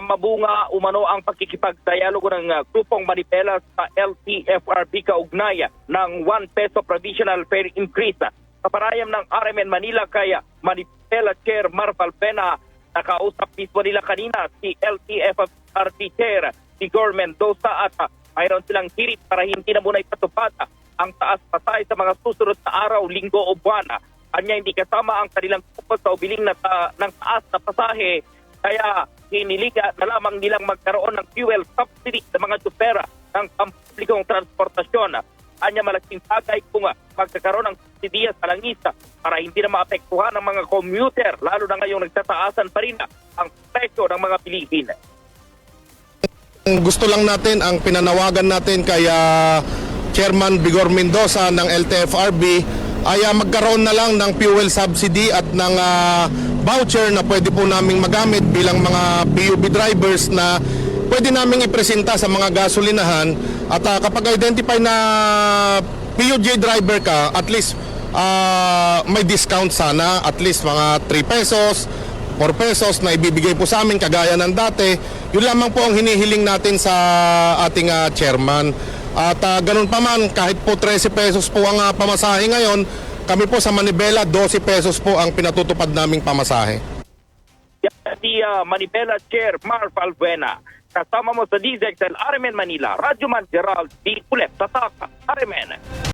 mabunga umano ang pakikipagdialogo ng grupong Manipela sa LTFRB kaugnay ng 1 peso provisional fare increase. Sa parayam ng RMN Manila kaya Manipela Chair Marval Pena, nakausap mismo nila kanina si LTFRB Chair Igor Mendoza at mayroon silang hirit para hindi na muna ipatupad ang taas pasay sa mga susunod na araw, linggo o buwan. Anya hindi kasama ang kanilang kupot sa ubiling ng taas na pasahe, kaya hiniliga na lamang nilang magkaroon ng fuel subsidy sa mga tupera ng pampublikong transportasyon. Anya malaking bagay kung magkakaroon ng subsidiya sa langisa para hindi na maapektuhan ng mga commuter, lalo na ngayong nagtataasan pa rin ang presyo ng mga bilihin. Gusto lang natin, ang pinanawagan natin kay Chairman Igor Mendoza ng LTFRB ay magkaroon na lang ng fuel subsidy at ng voucher na pwede po naming magamit bilang mga PUB drivers na pwede naming ipresenta sa mga gasolinahan. At kapag identify na PUJ driver ka, at least may discount sana, at least mga 3 pesos, 4 pesos na ibibigay po sa amin kagaya ng dati. Yun lamang po ang hinihiling natin sa ating chairman. At ganun pa man, kahit po 13 pesos po ang pamasahe ngayon, kami po sa Manibela 12 pesos po ang pinatutupad naming pamasahe. Si Manibela Chair Marval Buena, kasama mo sa DZXL RMN Manila, Radyo Man Gerald D. Ulet, Tatak, RMN.